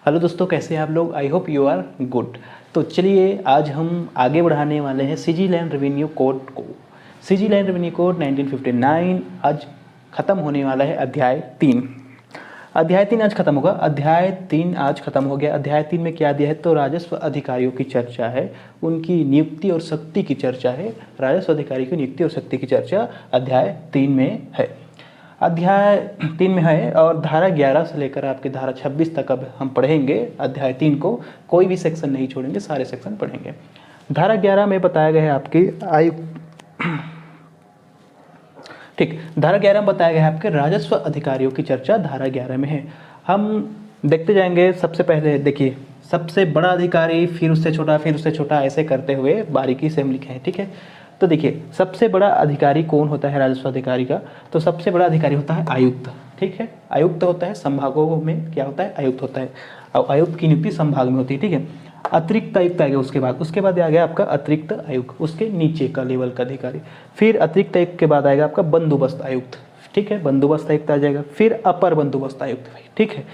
Hello दोस्तों, कैसे हैं आप लोग। I hope you are good. तो चलिए आज हम आगे बढ़ाने वाले हैं सीजी लैंड रेवेन्यू कोड को। सीजी लैंड रेवेन्यू कोड 1959 आज ख़त्म होने वाला है। अध्याय 3 आज ख़त्म होगा। अध्याय 3 आज ख़त्म हो गया। अध्याय 3 में क्या दिया है तो राजस्व अधिकारियों की चर्चा है, उनकी नियुक्ति और शक्ति की चर्चा है। राजस्व अधिकारी की नियुक्ति और शक्ति की चर्चा अध्याय 3 में है। अध्याय 3 में है और धारा 11 से लेकर आपके धारा 26 तक अब हम पढ़ेंगे अध्याय 3 को। कोई भी सेक्शन नहीं छोड़ेंगे, सारे सेक्शन पढ़ेंगे। धारा 11 में बताया गया है आपकी ठीक, धारा 11 में बताया गया है आपके राजस्व अधिकारियों की चर्चा धारा 11 में है। हम देखते जाएंगे। सबसे पहले देखिए, सबसे बड़ा अधिकारी, फिर उससे छोटा, फिर उससे छोटा, ऐसे करते हुए बारीकी से हम लिखे हैं। ठीक है, तो देखिए सबसे बड़ा अधिकारी कौन होता है राजस्व अधिकारी का, तो सबसे बड़ा अधिकारी होता है आयुक्त। ठीक है, आयुक्त होता है। संभागों में क्या होता है, आयुक्त होता है। और आयुक्त की नियुक्ति संभाग में होती है। ठीक है, अतिरिक्त आयुक्त आ गया, उसके बाद आ गया आपका अतिरिक्त आयुक्त, उसके नीचे का लेवल का अधिकारी। फिर अतिरिक्त आयुक्त के बाद आएगा आपका बंदोबस्त आयुक्त। ठीक है, बंदोबस्त आयुक्त आ जाएगा। फिर अपर बंदोबस्त आयुक्त। ठीक है,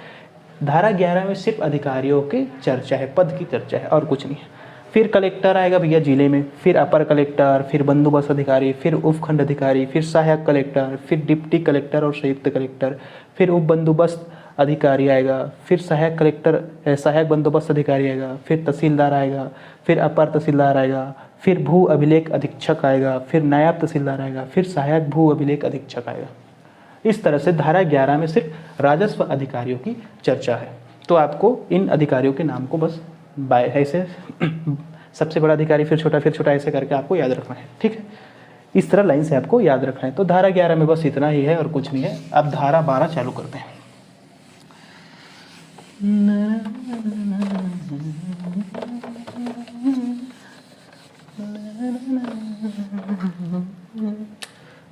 धारा 11 में सिर्फ अधिकारियों की चर्चा है, पद की चर्चा है और कुछ नहीं है। फिर कलेक्टर आएगा भैया जिले में, फिर अपर कलेक्टर, फिर बंदोबस्त अधिकारी, फिर उपखंड अधिकारी, फिर सहायक कलेक्टर, फिर डिप्टी कलेक्टर और संयुक्त कलेक्टर, फिर उप बंदोबस्त अधिकारी आएगा, फिर सहायक कलेक्टर, सहायक बंदोबस्त अधिकारी आएगा, फिर तहसीलदार आएगा, फिर अपर तहसीलदार आएगा, फिर भू अभिलेख अधीक्षक आएगा, फिर नायब तहसीलदार आएगा, फिर सहायक भू अभिलेख अधीक्षक आएगा। इस तरह से धारा 11 में सिर्फ राजस्व अधिकारियों की चर्चा है। तो आपको इन अधिकारियों के नाम को बस ऐसे सबसे बड़ा अधिकारी, फिर छोटा ऐसे करके आपको याद रखना है। ठीक है, इस तरह लाइन से आपको याद रखना है। तो धारा 11 में बस इतना ही है और कुछ नहीं है। अब धारा 12 चालू करते हैं।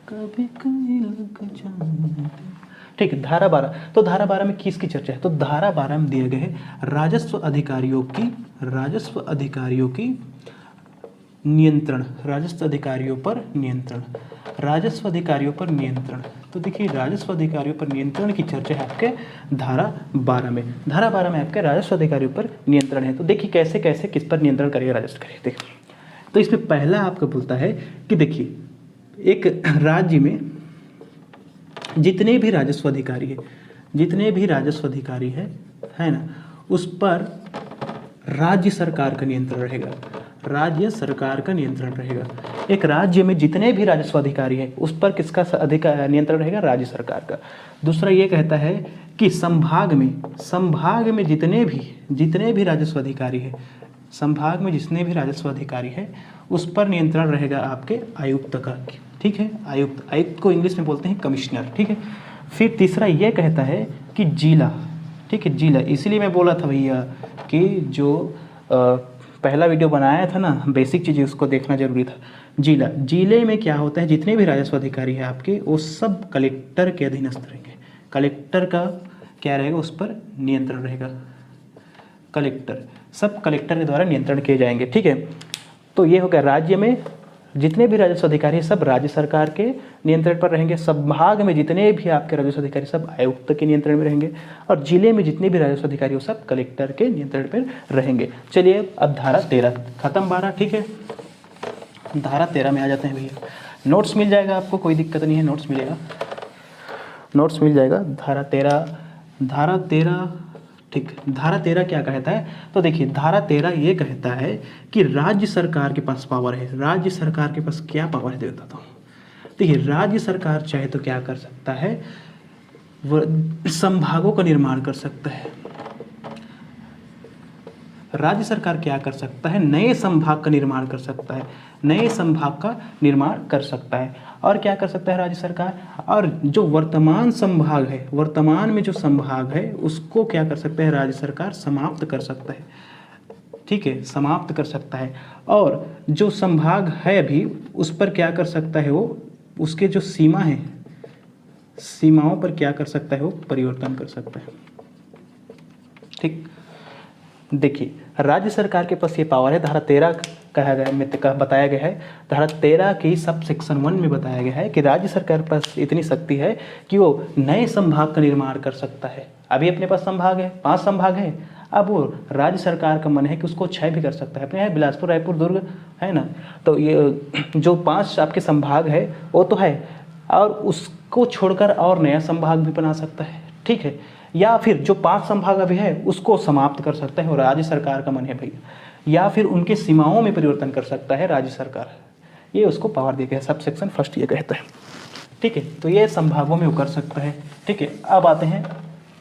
कभी कोई लग जाए। ठीक, धारा 12। तो धारा 12 में किसकी चर्चा है, तो धारा 12 में दिए गए राजस्व अधिकारियों की नियंत्रण, राजस्व अधिकारियों पर नियंत्रण। तो देखिए राजस्व अधिकारियों पर नियंत्रण की चर्चा है आपके धारा 12 में। धारा 12 में आपके राजस्व अधिकारियों पर नियंत्रण है। तो देखिए कैसे कैसे किस पर नियंत्रण करेगा राजस्व अधिकारी। देखिए, तो इसमें पहला आपको बोलता है कि देखिए एक राज्य में जितने भी राजस्व अधिकारी है ना, उस पर राज्य सरकार का नियंत्रण रहेगा। एक राज्य में जितने भी राजस्व अधिकारी है उस पर किसका नियंत्रण रहेगा, राज्य सरकार का। दूसरा ये कहता है कि संभाग में जितने भी राजस्व अधिकारी है उस पर नियंत्रण रहेगा आपके आयुक्त का। ठीक है, आयुक्त को इंग्लिश में बोलते हैं कमिश्नर। ठीक है, फिर तीसरा ये कहता है कि जिला। ठीक है, जिला, इसीलिए मैं बोला था भैया कि जो पहला वीडियो बनाया था ना, बेसिक चीज़ें उसको देखना जरूरी था। जिले में क्या होता है, जितने भी राजस्व अधिकारी है आपके वो सब कलेक्टर के अधीनस्थ रहेंगे। कलेक्टर का क्या रहेगा, उस पर नियंत्रण रहेगा। सब कलेक्टर के द्वारा नियंत्रण किए जाएंगे। ठीक है, तो ये हो गया राज्य में जितने भी राजस्व अधिकारी हैं सब राज्य सरकार के नियंत्रण पर रहेंगे। संभाग में जितने भी आपके राजस्व अधिकारी सब आयुक्त के नियंत्रण में रहेंगे। और जिले में जितने भी राजस्व अधिकारी वो सब कलेक्टर के नियंत्रण पर रहेंगे। चलिए अब धारा 13 खत्म। 12 ठीक है, धारा 13 में आ जाते हैं भैया। नोट्स मिल जाएगा आपको, कोई दिक्कत नहीं है, नोट्स मिल जाएगा। धारा 13 ठीक, धारा 13 क्या कहता है, तो देखिए धारा 13 ये कहता है कि राज्य सरकार के पास पावर है। राज्य सरकार के पास क्या पावर है बताता हूँ। देखिए राज्य सरकार चाहे तो क्या कर सकता है, वह संभागों का निर्माण कर सकता है। राज्य सरकार क्या कर सकता है, नए संभाग का निर्माण कर सकता है। और क्या कर सकता है राज्य सरकार, और जो वर्तमान में जो संभाग है उसको क्या कर सकता है राज्य सरकार, समाप्त कर सकता है। ठीक है, समाप्त कर सकता है। और जो संभाग है अभी उस पर क्या कर सकता है, वो उसके जो सीमाओं पर क्या कर सकता है, वो परिवर्तन कर सकता है। ठीक, देखिए राज्य सरकार के पास ये पावर है। धारा 13 बताया गया है। धारा 13 की सब सेक्शन 1 में बताया गया है कि राज्य सरकार के पास इतनी शक्ति है कि वो नए संभाग का निर्माण कर सकता है। अभी अपने पास संभाग है, 5 संभाग है। अब वो राज्य सरकार का मन है कि उसको क्षय भी कर सकता है। अपने यहाँ बिलासपुर, रायपुर, दुर्ग है ना, तो ये जो 5 आपके संभाग है वो तो है, और उसको छोड़कर और नया संभाग भी बना सकता है, ठीक है। या फिर जो 5 संभाग अभी है उसको समाप्त कर सकता है, और राज्य सरकार का मन है भैया, या फिर उनके सीमाओं में परिवर्तन कर सकता है राज्य सरकार, ये उसको पावर दिया गया। सब सेक्शन फर्स्ट ये कहता है, ठीक है। तो ये संभागों में वो कर सकता है, ठीक है। अब आते हैं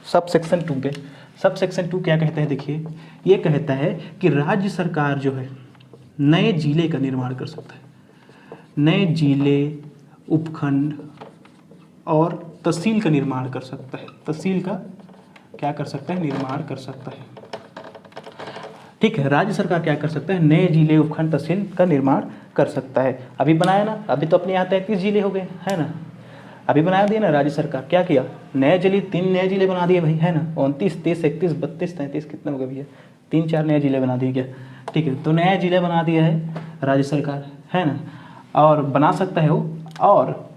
सब सेक्शन 2 पे। सब सेक्शन 2 क्या कहता है, देखिए ये कहता है कि राज्य सरकार जो है नए जिले का निर्माण कर सकता है, नए जिले, उपखंड और तहसील का निर्माण कर सकता है। तहसील का क्या कर सकता है, निर्माण कर सकता है, ठीक है। राज्य सरकार क्या कर सकता है, नए जिले, उपखंड, तहसील का निर्माण कर सकता है। अभी बनाया ना, अभी तो अपने यहाँ 33 जिले हो गए, है ना, अभी बना दिया ना राज्य सरकार। क्या किया, नए जिले, 3 नए जिले बना दिए भाई, है ना, 29, 30, 31, 32, 33, कितने हो गए भैया, 3-4 नए जिले बना दिए क्या, ठीक है। तो नए जिले बना दिया है राज्य सरकार, है ना, और बना सकता है वो। और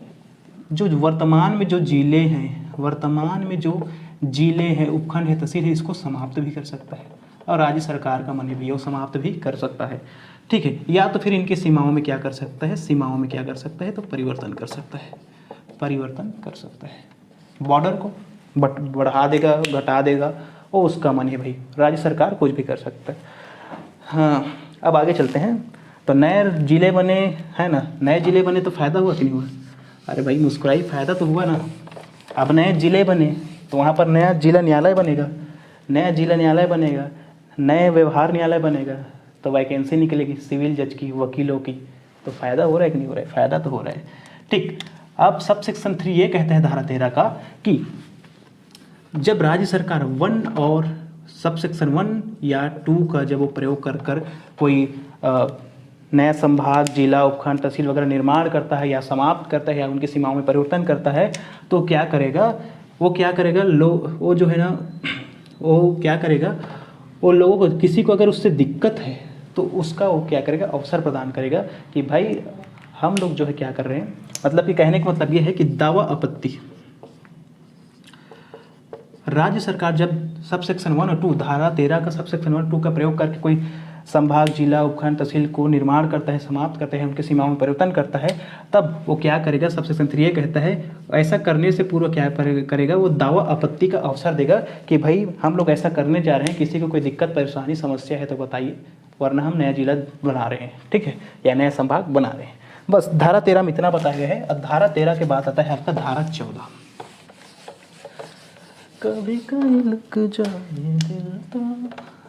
जो वर्तमान में जो जिले हैं, वर्तमान में जो जिले हैं, उपखंड है, तहसील है, इसको समाप्त भी कर सकता है, और राज्य सरकार का मन भी वो समाप्त भी कर सकता है, ठीक है। या तो फिर इनकी सीमाओं में क्या कर सकता है, सीमाओं में क्या कर सकता है, तो परिवर्तन कर सकता है, परिवर्तन कर सकता है। बॉर्डर को बढ़ा देगा, घटा देगा, वो उसका मन है भाई, राज्य सरकार कुछ भी कर सकता है। हाँ, अब आगे चलते हैं। तो नए जिले बने, है ना, नए जिले बने तो फ़ायदा हुआ कि नहीं हुआ, अरे भाई मुस्कुराई, फ़ायदा तो हुआ ना। अब नए जिले बने तो वहाँ पर नया जिला न्यायालय बनेगा, नया जिला न्यायालय बनेगा, नए व्यवहार न्यायालय बनेगा, तो वैकेंसी निकलेगी सिविल जज की, वकीलों की, तो फ़ायदा हो रहा है कि नहीं हो रहा है, फ़ायदा तो हो रहा है, ठीक। अब सब सेक्शन 3 ये कहता है धारा 13 का कि जब राज्य सरकार 1 और सब सेक्शन 1 या 2 का जब वो प्रयोग कर कर कोई नया संभाग, जिला, उपखंड, तहसील वगैरह निर्माण करता है या समाप्त करता है या उनकी सीमाओं में परिवर्तन करता है, तो क्या करेगा, वो क्या करेगा, वो जो है ना, वो क्या करेगा, वो लोगों को, किसी को अगर उससे दिक्कत है तो उसका वो क्या करेगा, अवसर प्रदान करेगा कि भाई हम लोग जो है क्या कर रहे हैं, मतलब कि कहने का मतलब ये है कि दावा आपत्ति, राज्य सरकार जब सब सेक्शन 1 और 2, धारा 13 का सब सेक्शन 1 और 2 का प्रयोग करके कोई संभाग, जिला, उपखंड, तहसील को निर्माण करता है, समाप्त करता है, उनके सीमाओं में परिवर्तन करता है, तब वो क्या करेगा, सब सेक्शन 3 ये कहता है ऐसा करने से पूर्व क्या करेगा, वो दावा आपत्ति का अवसर देगा कि भाई हम लोग ऐसा करने जा रहे हैं, किसी को कोई दिक्कत, परेशानी, समस्या है तो बताइए, वरना हम नया जिला बना रहे हैं, ठीक है, या नया संभाग बना रहे हैं। बस धारा 13 में इतना बताया गया है। अब धारा 13 के बाद आता है आपका धारा 14। कभी कहीं लग जाए दिल तो।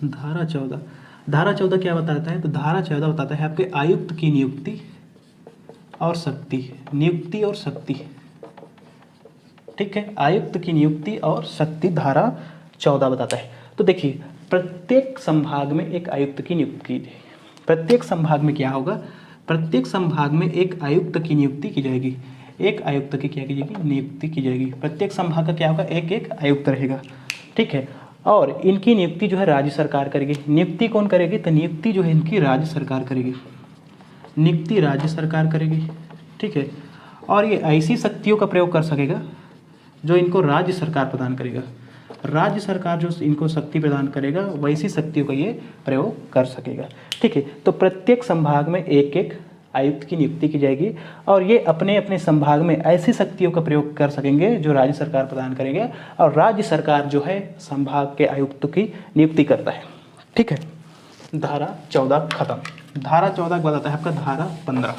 धारा 14, धारा 14 क्या बताता है, तो धारा 14 बताता है आपके आयुक्त की नियुक्ति और शक्ति, नियुक्ति और शक्ति, ठीक है, आयुक्त की नियुक्ति और शक्ति धारा 14 बताता है। तो देखिए प्रत्येक संभाग में एक आयुक्त की नियुक्ति की जाएगी, प्रत्येक संभाग में क्या होगा, प्रत्येक संभाग में एक आयुक्त की नियुक्ति की जाएगी, एक आयुक्त की क्या की जाएगी, नियुक्ति की जाएगी। प्रत्येक संभाग का क्या होगा, एक एक आयुक्त रहेगा, ठीक है। और इनकी नियुक्ति जो है राज्य सरकार करेगी। नियुक्ति कौन करेगी, तो नियुक्ति जो है इनकी राज्य सरकार करेगी, नियुक्ति राज्य सरकार करेगी, ठीक है। और ये ऐसी शक्तियों का प्रयोग कर सकेगा जो इनको राज्य सरकार प्रदान करेगा, राज्य सरकार जो इनको शक्ति प्रदान करेगा वैसी शक्तियों का ये प्रयोग कर सकेगा, ठीक है। तो प्रत्येक संभाग में एक एक आयुक्त की नियुक्ति की जाएगी और ये अपने अपने संभाग में ऐसी शक्तियों का प्रयोग कर सकेंगे जो राज्य सरकार प्रदान करेंगे, और राज्य सरकार जो है संभाग के आयुक्त की नियुक्ति करता है, ठीक है। धारा 14 खत्म। धारा 14 के बाद आता है आपका धारा 15।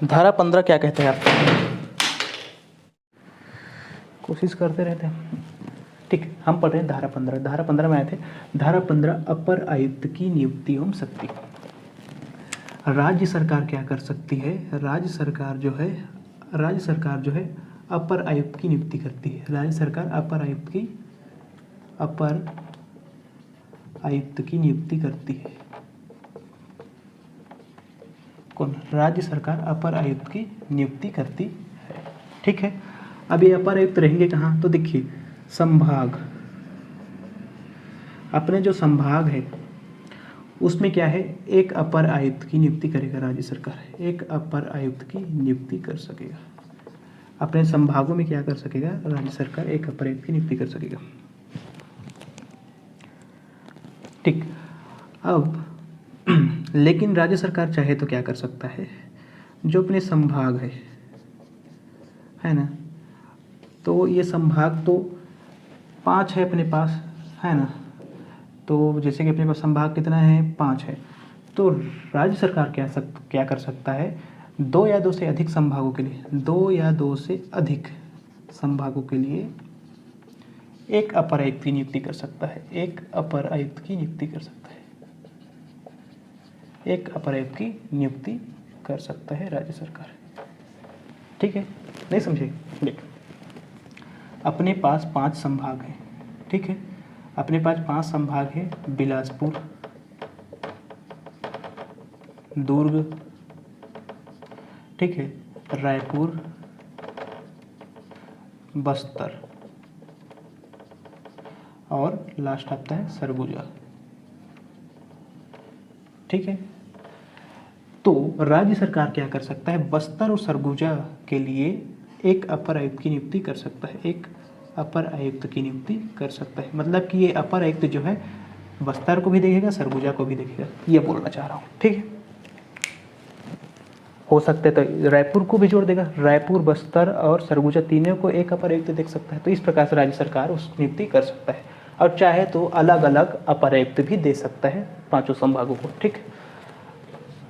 धारा 15 क्या कहते हैं आपका, कोशिश करते रहते हैं, ठीक। हम पढ़ रहे हैं धारा 15। धारा 15 में आए थे, धारा 15 अपर आयुक्त की नियुक्ति एवं शक्ति। राज्य सरकार क्या कर सकती है, राज्य सरकार जो है अपर आयुक्त की नियुक्ति करती है। राज्य सरकार अपर आयुक्त की नियुक्ति करती है। कौन, राज्य सरकार अपर आयुक्त की नियुक्ति करती है, ठीक है। अब ये अपर आयुक्त रहेंगे कहाँ, तो देखिए संभाग, अपने जो संभाग है उसमें क्या है, एक अपर आयुक्त की नियुक्ति करेगा राज्य सरकार, एक अपर आयुक्त की नियुक्ति कर सकेगा। अपने संभागों में क्या कर सकेगा राज्य सरकार, एक अपर आयुक्त की नियुक्ति कर सकेगा। ठीक। अब लेकिन राज्य सरकार चाहे तो क्या कर सकता है, जो अपने संभाग है ना, तो ये संभाग तो 5 है अपने पास, है ना, तो जैसे कि अपने पास संभाग कितना है, 5 है, तो राज्य सरकार क्या कर सकता है, 2 या 2 से अधिक संभागों के लिए, 2 या 2 से अधिक संभागों के लिए एक अपर आयुक्त की नियुक्ति कर सकता है, एक अपर आयुक्त की नियुक्ति कर सकता है, एक अपर आयुक्त की नियुक्ति कर सकता है राज्य सरकार। ठीक है, नहीं समझे? देख, अपने पास 5 संभाग हैं, ठीक है, अपने पास 5 संभाग है, बिलासपुर, दुर्ग, ठीक है, रायपुर, बस्तर और लास्ट आता है सरगुजा। ठीक है, तो राज्य सरकार क्या कर सकता है, बस्तर और सरगुजा के लिए एक अपर आयुक्त की नियुक्ति कर सकता है, एक अपर आयुक्त की नियुक्ति कर सकता है। मतलब कि ये अपर आयुक्त जो है बस्तर को भी देखेगा, सरगुजा को भी देखेगा, ये बोलना चाह रहा हूँ। ठीक है, हो सकते तो रायपुर को भी जोड़ देगा, रायपुर, बस्तर और सरगुजा तीनों को एक अपर आयुक्त देख सकता है। तो इस प्रकार से राज्य सरकार उस नियुक्ति कर सकता है, और चाहे तो अलग अलग अपर आयुक्त भी दे सकता है 5 संभागों को। ठीक,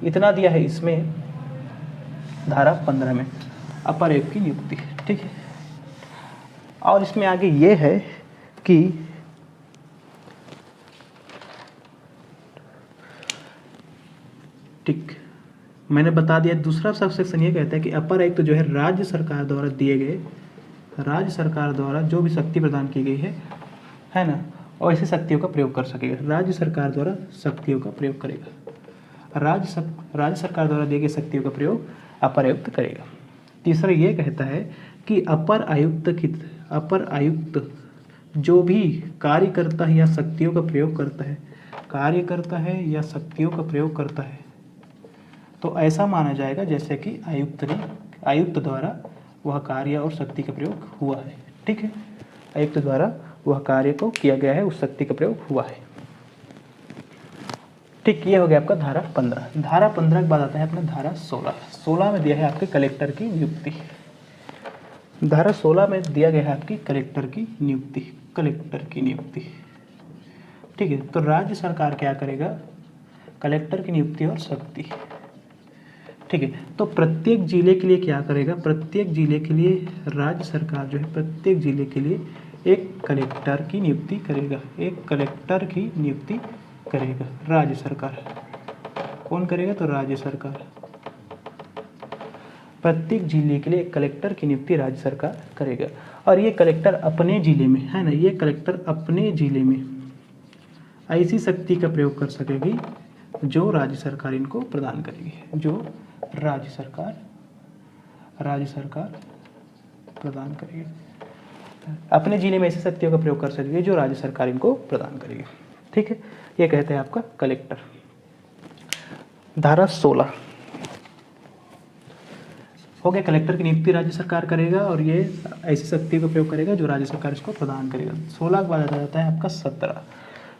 इतना दिया है इसमें धारा 15 में अपर आयुक्त की नियुक्ति। ठीक है, और इसमें आगे ये है कि ठीक, मैंने बता दिया। दूसरा सब सेक्शन ये कहता है कि अपर आयुक्त जो है राज्य सरकार द्वारा दिए गए, राज्य सरकार द्वारा जो भी शक्ति प्रदान की गई है ना, और ऐसी शक्तियों का प्रयोग कर सकेगा। राज्य सरकार द्वारा शक्तियों का प्रयोग करेगा, राज्य सरकार द्वारा दिए गए शक्तियों का प्रयोग अपर आयुक्त करेगा। तीसरा ये कहता है कि अपर आयुक्त जो भी कार्य करता है या शक्तियों का प्रयोग करता है, या शक्तियों का प्रयोग करता है, तो ऐसा माना जाएगा जैसे कि आयुक्त द्वारा वह कार्य और शक्ति का प्रयोग हुआ है। ठीक है, आयुक्त द्वारा वह कार्य को किया गया है, उस शक्ति का प्रयोग हुआ है। ठीक, ये हो गया आपका धारा 15। धारा 15 के बाद आता है अपना धारा 16। 16 में दिया है आपके कलेक्टर की नियुक्ति। धारा 16 में दिया गया है आपकी कलेक्टर की नियुक्ति। ठीक है, तो राज्य सरकार क्या करेगा, कलेक्टर की नियुक्ति और शक्ति। ठीक है, तो प्रत्येक जिले के लिए क्या करेगा, प्रत्येक जिले के लिए राज्य सरकार जो है प्रत्येक जिले के लिए एक कलेक्टर की नियुक्ति करेगा, एक कलेक्टर की नियुक्ति करेगा राज्य सरकार। कौन करेगा, तो राज्य सरकार। प्रत्येक जिले के लिए एक कलेक्टर की नियुक्ति राज्य सरकार करेगा, और ये कलेक्टर अपने जिले में, है ना, ये कलेक्टर अपने जिले में ऐसी शक्ति का प्रयोग कर सकेगी जो राज्य सरकार इनको प्रदान करेगी, जो राज्य सरकार प्रदान करेगी। अपने जिले में ऐसी शक्तियों का प्रयोग कर सकेगी जो राज्य सरकार इनको प्रदान करेगी। ठीक है, ये कहते हैं आपका कलेक्टर। धारा 16 हो गया, कलेक्टर की नियुक्ति राज्य सरकार करेगा और ये ऐसी शक्ति का प्रयोग करेगा जो राज्य सरकार इसको प्रदान करेगा। 16 के बाद आ जाता है आपका 17।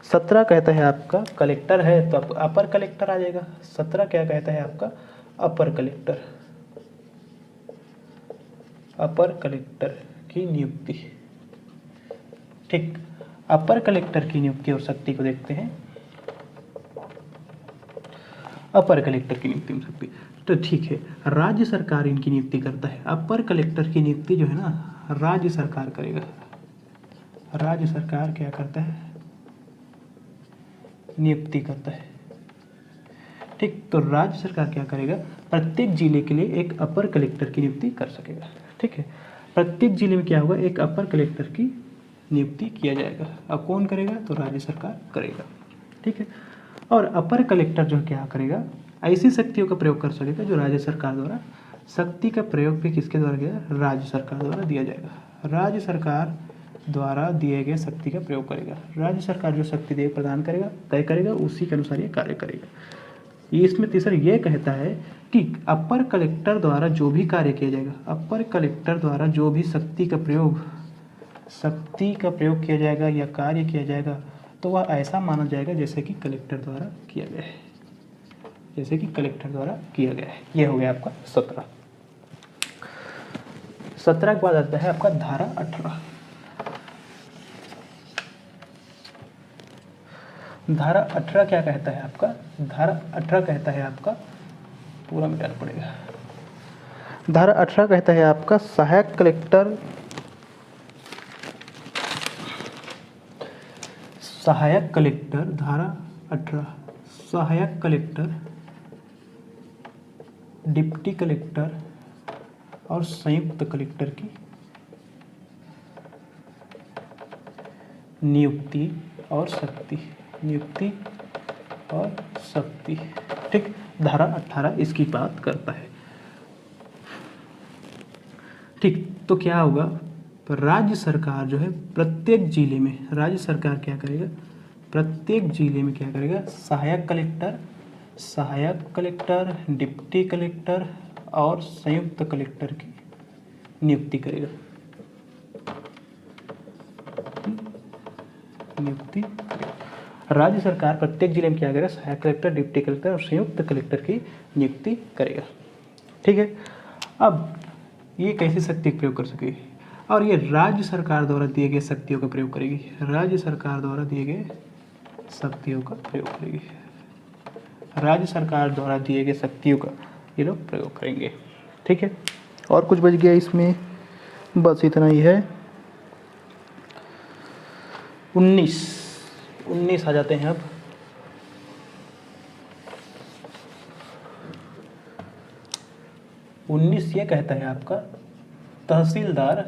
17 कहता है आपका कलेक्टर है तो अपर कलेक्टर आ जाएगा। 17 क्या कहता है आपका, अपर कलेक्टर की नियुक्ति। ठीक, अपर कलेक्टर की नियुक्ति और शक्ति को देखते हैं। अपर कलेक्टर की नियुक्ति में शक्ति, तो ठीक है, राज्य सरकार इनकी नियुक्ति करता है। अपर कलेक्टर की नियुक्ति जो है ना राज्य सरकार करेगा। राज्य सरकार क्या करता है, नियुक्ति करता है। ठीक, तो राज्य सरकार क्या करेगा, प्रत्येक जिले के लिए एक अपर कलेक्टर की नियुक्ति कर सकेगा। ठीक है, प्रत्येक जिले में क्या होगा, एक अपर कलेक्टर की नियुक्ति किया जाएगा। अब कौन करेगा, तो राज्य सरकार करेगा। ठीक है, और अपर कलेक्टर जो क्या करेगा, ऐसी शक्तियों का प्रयोग कर सकेगा जो राज्य सरकार द्वारा, शक्ति का प्रयोग भी किसके द्वारा किया, राज्य सरकार द्वारा दिया जाएगा। राज्य सरकार द्वारा दिए गए शक्ति का प्रयोग करेगा। राज्य सरकार जो शक्ति दे प्रदान करेगा, तय करेगा, उसी के अनुसार ये कार्य करेगा। ये इसमें तीसरा ये कहता है कि अपर कलेक्टर द्वारा जो भी कार्य किया जाएगा, अपर कलेक्टर द्वारा जो भी शक्ति का प्रयोग किया जाएगा या कार्य किया जाएगा, तो तो वह ऐसा माना जाएगा जैसे कि कलेक्टर द्वारा किया गया है, जैसे कि कलेक्टर द्वारा किया गया है। ये हो गया आपका 17। 17 के बाद आता है आपका धारा 18। धारा 18 क्या कहता है आपका? धारा 18 कहता है आपका, पूरा मिटाना पड़ेगा। धारा 18 कहता है आपका सहायक कलेक्टर, सहायक कलेक्टर, धारा 18 सहायक कलेक्टर, डिप्टी कलेक्टर और संयुक्त कलेक्टर की नियुक्ति और शक्ति, नियुक्ति और शक्ति। ठीक, धारा 18 इसकी बात करता है। ठीक, तो क्या होगा? राज्य सरकार जो है प्रत्येक जिले में, राज्य सरकार क्या करेगा? प्रत्येक जिले में क्या करेगा? सहायक कलेक्टर, सहायक कलेक्टर, डिप्टी कलेक्टर और संयुक्त कलेक्टर की नियुक्ति करेगा, नियुक्ति करेगा। राज्य सरकार प्रत्येक जिले में क्या करेगा? सहायक कलेक्टर, डिप्टी कलेक्टर और संयुक्त कलेक्टर की नियुक्ति करेगा। ठीक है, अब ये कैसी शक्ति का प्रयोग कर सकेगी? और ये राज्य सरकार द्वारा दिए गए शक्तियों का प्रयोग करेगी, राज्य सरकार द्वारा दिए गए शक्तियों का प्रयोग करेगी, राज्य सरकार द्वारा दिए गए शक्तियों का ये लोग प्रयोग करेंगे। ठीक है, और कुछ बच गया इसमें? बस इतना ही है। 19 आ जाते हैं अब। उन्नीस ये कहता है आपका तहसीलदार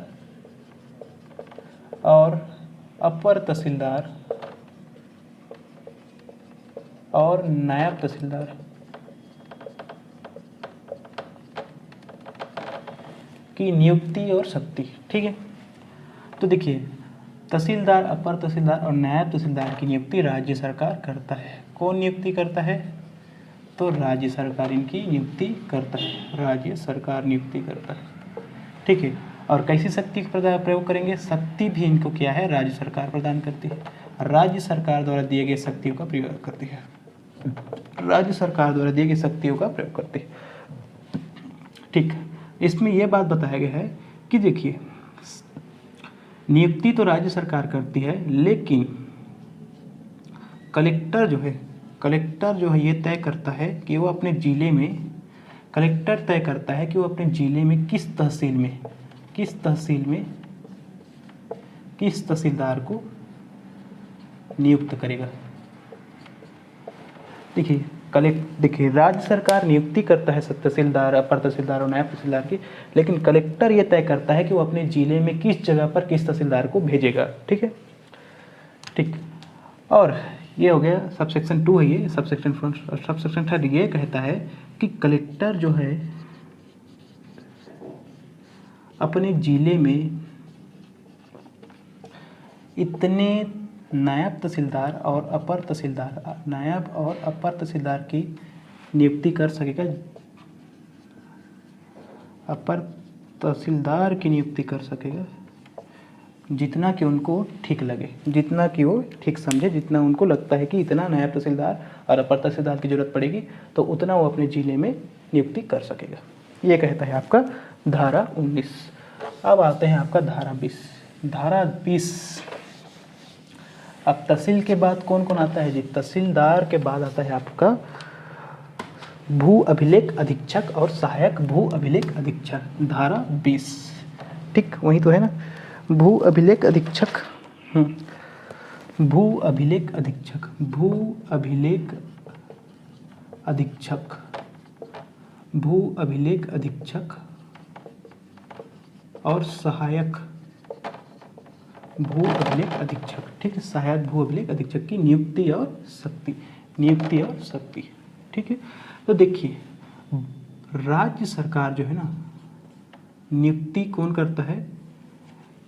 और अपर तहसीलदार और नायब तहसीलदार की नियुक्ति और शक्ति। ठीक है, तो देखिए तहसीलदार, अपर तहसीलदार और नायब तहसीलदार की नियुक्ति राज्य सरकार करता है। कौन नियुक्ति करता है? तो राज्य सरकार इनकी नियुक्ति करता है, राज्य सरकार नियुक्ति करता है। ठीक है, और कैसी शक्ति का प्रयोग करेंगे? शक्ति भी इनको क्या है? राज्य सरकार प्रदान करती है, राज्य सरकार द्वारा दिए गए शक्तियों का प्रयोग करती है, राज्य सरकार द्वारा दिए गए शक्तियों का प्रयोग करती है। ठीक, इसमें यह बात बताया गया है कि देखिए नियुक्ति तो राज्य सरकार करती है, लेकिन कलेक्टर जो है ये तय करता है कि वो अपने ज़िले में, कलेक्टर तय करता है कि वो अपने ज़िले में किस तहसील में किस तहसीलदार को नियुक्त करेगा। देखिए राज्य सरकार नियुक्ति करता है तहसीलदार, अपर तहसीलदार और नायब तहसीलदार की, लेकिन कलेक्टर ये तय करता है कि वो अपने ज़िले में किस जगह पर किस तहसीलदार को भेजेगा। ठीक है, ठीक, और ये हो गया सबसेक्शन 2 है ये। सबसेक्शन 3 ये कहता है कि कलेक्टर जो है अपने ज़िले में इतने नायब तहसीलदार और अपर तहसीलदार, नायब और अपर तहसीलदार की नियुक्ति कर सकेगा, अपर तहसीलदार की नियुक्ति कर सकेगा जितना कि उनको ठीक लगे, जितना कि वो ठीक समझे, जितना उनको लगता है कि इतना नायब तहसीलदार और अपर तहसीलदार की जरूरत पड़ेगी तो उतना वो अपने ज़िले में नियुक्ति कर सकेगा। ये कहता है आपका धारा 19। अब आते हैं आपका धारा 20। धारा 20, अब तहसील के बाद कौन कौन आता है जी? तहसीलदार के बाद आता है आपका भू अभिलेख अधीक्षक और सहायक भू अभिलेख अधीक्षक। धारा 20, ठीक वही तो है ना, भू अभिलेख अधीक्षक, भू अभिलेख अधीक्षक, भू अभिलेख अधीक्षक, भू अभिलेख अधीक्षक और सहायक भू अभिलेख अधीक्षक। ठीक है, सहायक भू अभिलेख अधीक्षक की नियुक्ति और शक्ति, नियुक्ति और शक्ति। ठीक है, तो देखिए राज्य सरकार जो है ना, नियुक्ति कौन करता है?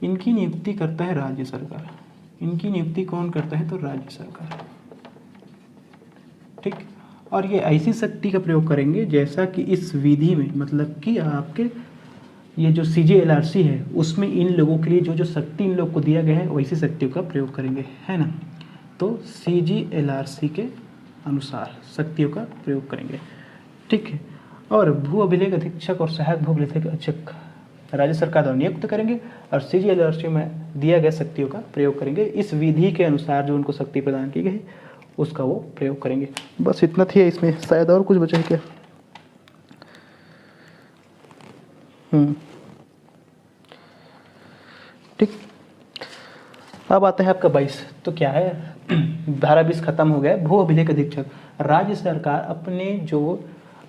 इनकी नियुक्ति करता है राज्य सरकार। इनकी नियुक्ति कौन करता है? तो राज्य सरकार। ठीक, और ये ऐसी शक्ति का प्रयोग करेंगे जैसा कि इस विधि में, मतलब कि आपके ये जो CJLRC है उसमें इन लोगों के लिए जो जो शक्ति इन लोग को दिया गया है वैसी शक्तियों का प्रयोग करेंगे, है ना। तो CGLRC के अनुसार शक्तियों का प्रयोग करेंगे। ठीक है। और भू अभिलेख अधीक्षक और सहायक भू अभिलेख अधीक्षक राज्य सरकार द्वारा नियुक्त करेंगे और CGLRC में दिया गया शक्तियों का प्रयोग करेंगे। इस विधि के अनुसार जो उनको शक्ति प्रदान की गई उसका वो प्रयोग करेंगे। बस इतना थी इसमें, शायद और कुछ बचा है क्या? ठीक। अब आता है आपका 22। तो क्या है, धारा 20 खत्म हो गया। भू अभिलेख अधीक्षक, राज्य सरकार अपने जो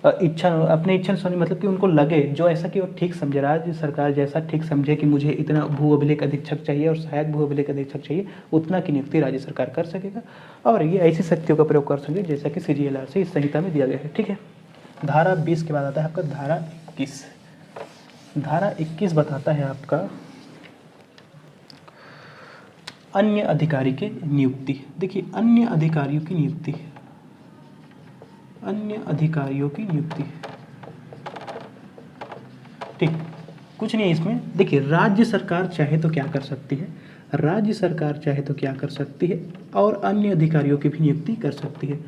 अपने इच्छा अनुसार, मतलब कि उनको लगे जो ऐसा कि वो ठीक समझे, राज्य सरकार जैसा ठीक समझे कि मुझे इतना भू अभिलेख अधीक्षक चाहिए और सहायक भू अभिलेख अधीक्षक चाहिए, उतना की नियुक्ति राज्य सरकार कर सकेगा और ये ऐसी शक्तियों का प्रयोग कर सकेंगे जैसा कि CGLRC इस संहिता में दिया गया है। ठीक है। धारा 20 के बाद आता है आपका धारा 21। धारा 21 बताता है आपका अन्य अधिकारी के नियुक्ति। देखिए, अन्य अधिकारियों की नियुक्ति, अन्य अधिकारियों की नियुक्ति। ठीक, कुछ नहीं है इसमें। देखिए, राज्य सरकार चाहे तो क्या कर सकती है, राज्य सरकार चाहे तो क्या कर सकती है, और अन्य अधिकारियों की भी नियुक्ति कर सकती है,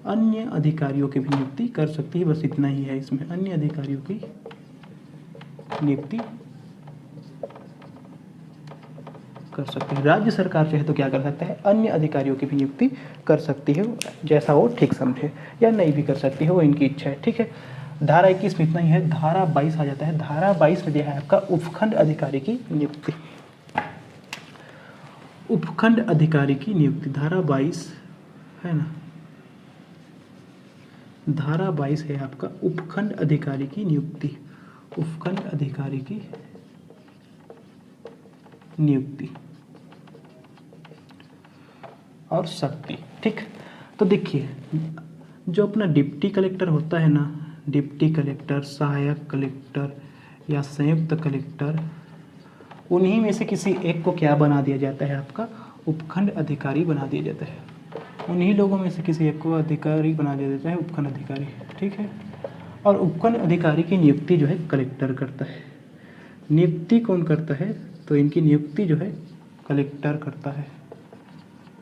अन्य अधिकारियों की भी नियुक्ति कर सकती है। बस इतना ही है इसमें, अन्य अधिकारियों की नियुक्ति कर सकती है। राज्य सरकार चाहे तो क्या कर सकता है, अन्य अधिकारियों की भी नियुक्ति कर सकती है, जैसा वो ठीक समझे, या नहीं भी कर सकती है, वो इनकी इच्छा है। ठीक है। धारा 21 में इतना ही है। धारा 22 आ जाता है। धारा 22 में दिया है आपका उपखंड अधिकारी की नियुक्ति। उपखंड अधिकारी की नियुक्ति, धारा 22 है ना, धारा 22 है आपका उपखंड अधिकारी की नियुक्ति, उपखंड अधिकारी की नियुक्ति और शक्ति। ठीक। तो देखिए, जो अपना डिप्टी कलेक्टर होता है ना, डिप्टी कलेक्टर, सहायक कलेक्टर या संयुक्त कलेक्टर, उन्हीं में से किसी एक को क्या बना दिया जाता है, आपका उपखंड अधिकारी बना दिया जाता है। उन्हीं लोगों में से किसी एक को अधिकारी बना दिया जाता है, उपखंड अधिकारी। ठीक है। और उपखंड अधिकारी की नियुक्ति जो है कलेक्टर करता है। नियुक्ति कौन करता है, तो इनकी नियुक्ति जो है कलेक्टर करता है।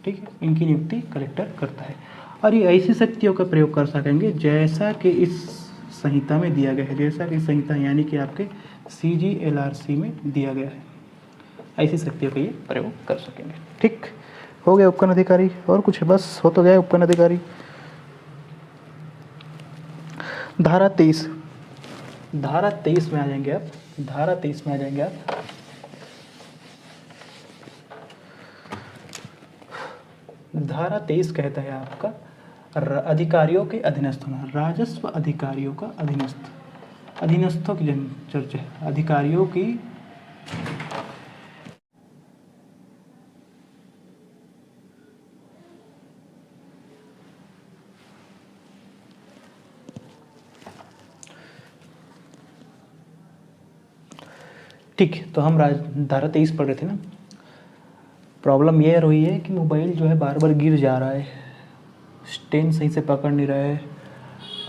ठीक है, इनकी नियुक्ति कलेक्टर करता है। और ये ऐसी शक्तियों का प्रयोग कर सकेंगे जैसा कि इस संहिता में दिया गया है, जैसा कि संहिता यानी कि आपके CGLRC में दिया गया है, ऐसी शक्तियों का ये प्रयोग कर सकेंगे। ठीक हो गया उपखंड अधिकारी। और कुछ है? बस हो तो गया उपखंड अधिकारी। धारा 23, धारा 23 में आ जाएंगे आप, धारा 23 में आ जाएंगे आप। धारा 23 कहता है आपका अधिकारियों के अधीनस्थ होना, राजस्व अधिकारियों का अधीनस्थ, अधीनस्थों की चर्चा है, अधिकारियों की ठीक। तो हम धारा 23 पढ़ रहे थे ना। प्रॉब्लम ये रही है कि मोबाइल जो है बार बार गिर जा रहा है, स्टैंड सही से पकड़ नहीं रहा है।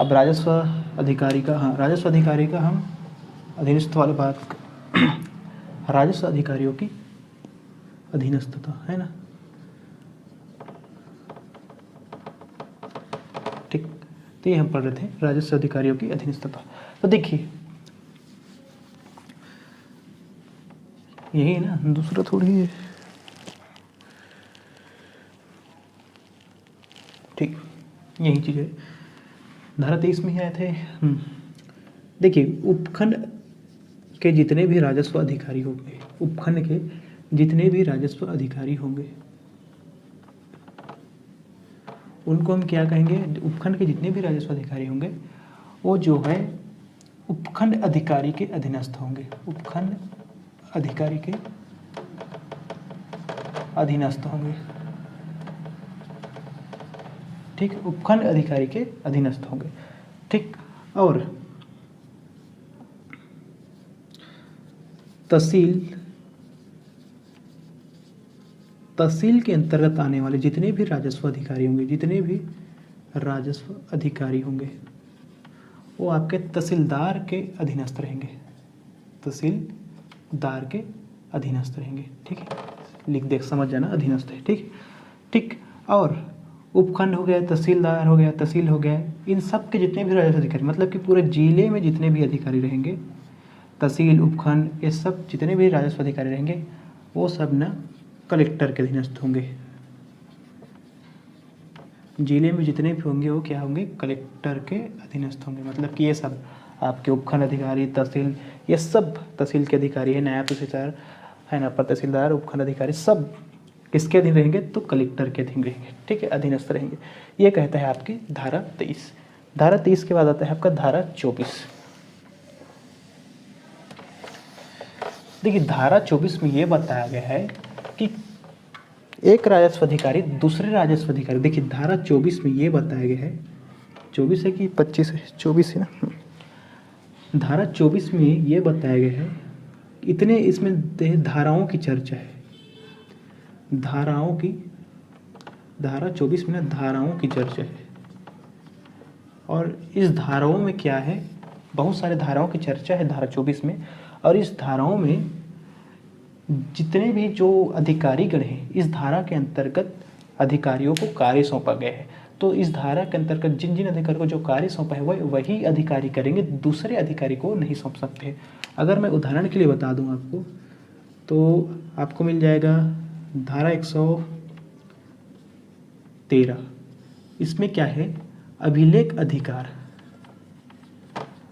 अब राजस्व अधिकारी का, हाँ, राजस्व अधिकारी का हम अधीनस्थ वाली बात, राजस्व अधिकारियों की अधीनस्थता है ना। ठीक। तो ये हम पढ़ रहे थे राजस्व अधिकारियों की अधीनस्थता। तो देखिए, यही है ना, दूसरा थोड़ी है। ठीक, यही चीज़ है। धारा 23 में ही आए थे। देखिए, उपखंड के जितने भी राजस्व अधिकारी होंगे, उपखंड के जितने भी राजस्व अधिकारी होंगे, उनको हम क्या कहेंगे, उपखंड के जितने भी राजस्व अधिकारी होंगे वो जो है उपखंड अधिकारी के अधीनस्थ होंगे, उपखंड अधिकारी के अधीनस्थ होंगे। ठीक, उपखंड अधिकारी के अधीनस्थ होंगे। ठीक। और तहसील के अंतर्गत आने वाले जितने भी राजस्व अधिकारी होंगे, जितने भी राजस्व अधिकारी होंगे, वो आपके तहसीलदार के अधीनस्थ रहेंगे, तहसीलदार के अधीनस्थ रहेंगे। ठीक है, लिख देख समझ जाना, अधीनस्थ है। ठीक। ठीक। और उपखंड हो गया, तहसीलदार हो गया, तहसील हो गया, इन सब के जितने भी राजस्व अधिकारी, मतलब कि पूरे जिले में जितने भी अधिकारी रहेंगे, तहसील, उपखंड, ये सब जितने भी राजस्व अधिकारी रहेंगे वो सब ना कलेक्टर के अधीनस्थ होंगे। जिले में जितने भी होंगे वो क्या होंगे, कलेक्टर के अधीनस्थ होंगे। मतलब कि ये सब आपके उपखंड अधिकारी, तहसील, ये सब तहसील के अधिकारी है, नायब तहसीलदार है ना, अपर तहसीलदार, उपखंड अधिकारी, सब किसके अधीन रहेंगे, तो कलेक्टर के अधीन रहेंगे। ठीक है, अधीनस्थ रहेंगे। ये कहता है आपकी धारा 23। धारा 23 के बाद आता है आपका धारा 24। देखिए धारा 24 में ये बताया गया है कि एक राजस्व अधिकारी दूसरे राजस्व अधिकारी, देखिए धारा 24 में ये बताया गया है, 24 है कि 25 है, 24 है ना। धारा 24 में ये बताया गया है, इतने इसमें धाराओं की चर्चा है, धाराओं की, धारा 24 में ना धाराओं की चर्चा है। और इस धाराओं में क्या है, बहुत सारे धाराओं की चर्चा है धारा 24 में। और इस धाराओं में जितने भी जो अधिकारीगण हैं, इस धारा के अंतर्गत अधिकारियों को कार्य सौंपा गया है। तो इस धारा के अंतर्गत जिन जिन अधिकारियों को जो कार्य सौंपा है वही अधिकारी करेंगे, दूसरे अधिकारी को नहीं सौंप सकते। अगर मैं उदाहरण के लिए बता दूं आपको, तो आपको मिल जाएगा धारा 113। इसमें क्या है, अभिलेख अधिकार।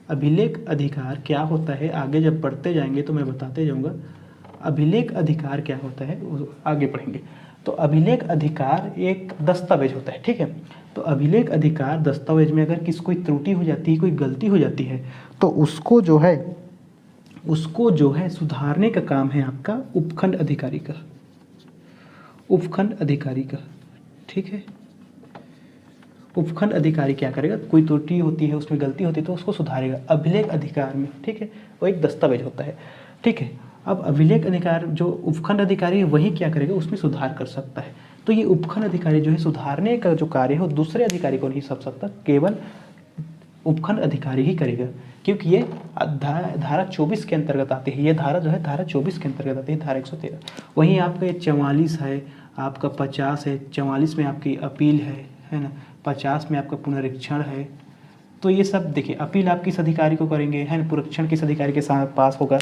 अभिलेख अधिकार क्या होता है, आगे जब पढ़ते जाएंगे तो मैं बताते जाऊंगा अभिलेख अधिकार क्या होता है, आगे पढ़ेंगे। तो अभिलेख अधिकार एक दस्तावेज होता है, ठीक है। तो अभिलेख अधिकार दस्तावेज में अगर किसी कोई त्रुटि हो जाती है, कोई गलती हो जाती है, तो उसको जो है सुधारने का काम है आपका उपखंड अधिकारी का, उपखंड अधिकारी का, ठीक है। उपखंड अधिकारी क्या करेगा, कोई त्रुटि होती है, उसमें गलती होती है तो उसको सुधारेगा अभिलेख अधिकार में, ठीक है। वो एक दस्तावेज होता है, ठीक है। अब अभिलेख अधिकार जो उपखंड अधिकारी है वही क्या करेगा, उसमें सुधार कर सकता है। तो ये उपखंड अधिकारी जो है सुधारने का जो कार्य है वो दूसरे अधिकारी को नहीं सौंप सकता, केवल उपखंड अधिकारी ही करेगा, क्योंकि ये धारा 24 के अंतर्गत आती है। ये धारा जो है धारा 24 के अंतर्गत आती है, धारा 113। वहीं आपका ये 44 है, आपका 50 है, 44 में आपकी अपील है ना, 50 में आपका पुनरीक्षण है। तो ये सब देखिए, अपील आप किस अधिकारी को करेंगे, है ना, पुनरीक्षण किस अधिकारी के साथ पास होगा।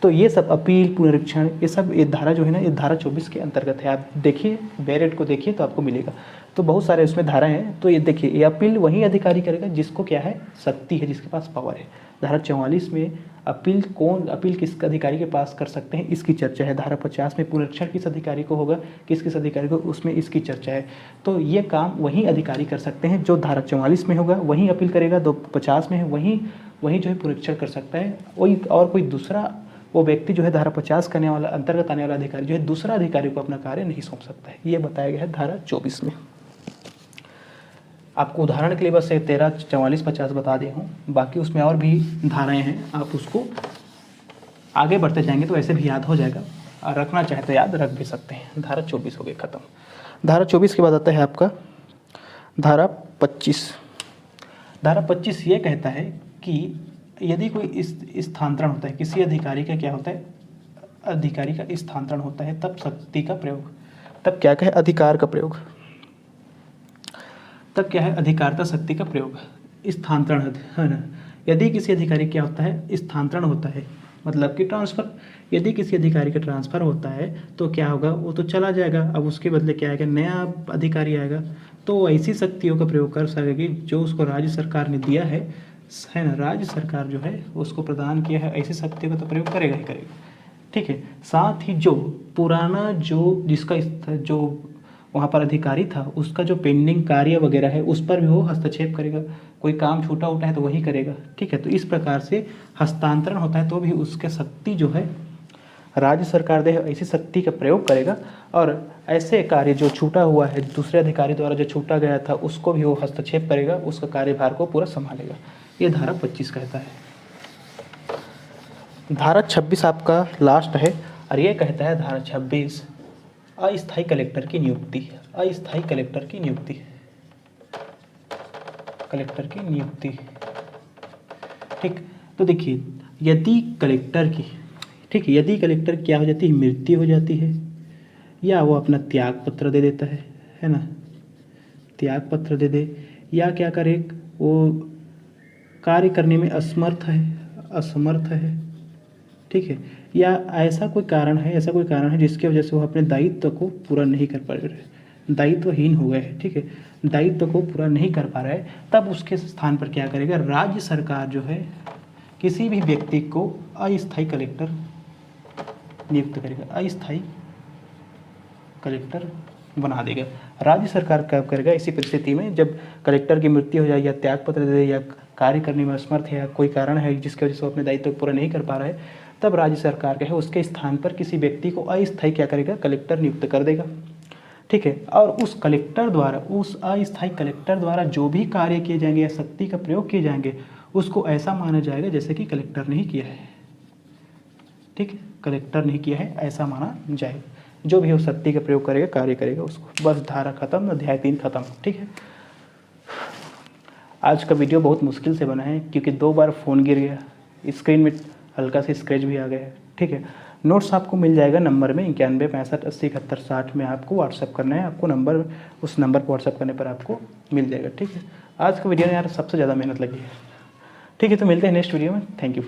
तो ये सब अपील, पुनरीक्षण, ये सब ये धारा जो है ना, ये धारा 24 के अंतर्गत है। आप देखिए बैरेट को देखिए तो आपको मिलेगा। तो बहुत सारे उसमें धारा हैं। तो ये देखिए, ये अपील वही अधिकारी करेगा जिसको क्या है, शक्ति है, जिसके पास पावर है। धारा 44 में अपील किस अधिकारी के पास कर सकते हैं, इसकी चर्चा है। धारा 50 में पुनरीक्षण किस अधिकारी को होगा, किस अधिकारी को, उसमें इसकी चर्चा है। तो ये काम वही अधिकारी कर सकते हैं जो धारा 44 में होगा, वही अपील करेगा। 50 में है वही जो है पुनरीक्षण कर सकता है। वही और कोई दूसरा वो व्यक्ति जो है धारा 50 करने वाला, अंतर्गत आने वाला अधिकारी जो है दूसरा अधिकारी को अपना कार्य नहीं सौंप सकता है। ये बताया गया है धारा 24 में। आपको उदाहरण के लिए बस 13, 44, 50 बता दिया हूँ, बाकी उसमें और भी धाराएं हैं। आप उसको आगे बढ़ते जाएंगे तो ऐसे भी याद हो जाएगा, और रखना चाहे तो याद रख भी सकते हैं। धारा 24 हो गई खत्म। धारा 24 के बाद आता है आपका धारा 25। धारा 25 ये कहता है कि यदि कोई स्थानांतरण होता है, किसी अधिकारी का क्या होता है, अधिकारी का स्थानांतरण होता है, तब शक्ति का प्रयोग, तब क्या कहे, अधिकार का प्रयोग, तब क्या है, अधिकारता शक्ति का प्रयोग, स्थानांतरण है ना। यदि किसी अधिकारी क्या होता है, स्थानांतरण होता है, मतलब कि ट्रांसफर। यदि किसी अधिकारी का ट्रांसफर होता है तो क्या होगा, वो तो चला जाएगा, अब उसके बदले क्या आएगा, नया अधिकारी आएगा। तो ऐसी शक्तियों का प्रयोग कर सकेगी जो उसको राज्य सरकार ने दिया है ना। राज्य सरकार जो है उसको प्रदान किया है, ऐसी शक्तियों का तो प्रयोग करेगा ही करेगा, ठीक है। साथ ही जो पुराना जिसका जो वहाँ पर अधिकारी था, उसका जो पेंडिंग कार्य वगैरह है उस पर भी वो हस्तक्षेप करेगा। कोई काम छूटा उटा है तो वही करेगा, ठीक है। तो इस प्रकार से हस्तांतरण होता है तो भी उसके शक्ति जो है राज्य सरकार दे, ऐसी शक्ति का प्रयोग करेगा। और ऐसे कार्य जो छूटा हुआ है, दूसरे अधिकारी द्वारा जो छूटा गया था, उसको भी वो हस्तक्षेप करेगा, उसका कार्यभार को पूरा संभालेगा। ये धारा 25 कहता है। धारा 26 आपका लास्ट है, और ये कहता है धारा 26 अस्थायी कलेक्टर की नियुक्ति। अस्थायी कलेक्टर की नियुक्ति, कलेक्टर की नियुक्ति, ठीक। तो देखिए, यदि कलेक्टर की, ठीक है, यदि कलेक्टर क्या हो जाती है, मृत्यु हो जाती है, या वो अपना त्याग पत्र दे देता है ना, त्याग पत्र दे दे, या क्या करे, वो कार्य करने में असमर्थ है, ठीक है, या ऐसा कोई कारण है जिसकी वजह से वो अपने दायित्व को पूरा नहीं कर पा रहे, दायित्वहीन हो गए हैं, ठीक है, दायित्व को पूरा नहीं कर पा रहा है, तब उसके स्थान पर क्या करेगा, राज्य सरकार जो है किसी भी व्यक्ति को अस्थायी कलेक्टर नियुक्त करेगा, अस्थायी कलेक्टर बना देगा। राज्य सरकार क्या करेगा इसी परिस्थिति में, जब कलेक्टर की मृत्यु हो जाए या त्याग पत्र दे दे या कार्य करने में असमर्थ है या कोई कारण है जिसकी वजह से वो अपने दायित्व को पूरा नहीं कर पा रहा है, तब राज्य सरकार क्या है उसके स्थान पर किसी व्यक्ति को अस्थायी क्या करेगा, कलेक्टर नियुक्त कर देगा, ठीक है। और उस कलेक्टर द्वारा, उस अस्थायी कलेक्टर द्वारा जो भी कार्य किए जाएंगे या शक्ति का प्रयोग किए जाएंगे उसको ऐसा माना जाएगा जैसे कि कलेक्टर ने ही किया है, ठीक है, कलेक्टर ने किया है ऐसा माना जाएगा। जो भी वो शक्ति का प्रयोग करेगा, कार्य करेगा उसको, बस धारा खत्म, अध्याय 3 खत्म, ठीक है। आज का वीडियो बहुत मुश्किल से बना है क्योंकि 2 बार फ़ोन गिर गया, स्क्रीन में हल्का सा स्क्रैच भी आ गया है, ठीक है। नोट्स आपको मिल जाएगा नंबर में 91 65 80 71 60 में, आपको व्हाट्सअप करना है, आपको नंबर, उस नंबर पर व्हाट्सअप करने पर आपको मिल जाएगा, ठीक है। आज का वीडियो में यार सबसे ज़्यादा मेहनत लगी है, ठीक है। तो मिलते हैं नेक्स्ट वीडियो में, थैंक यू।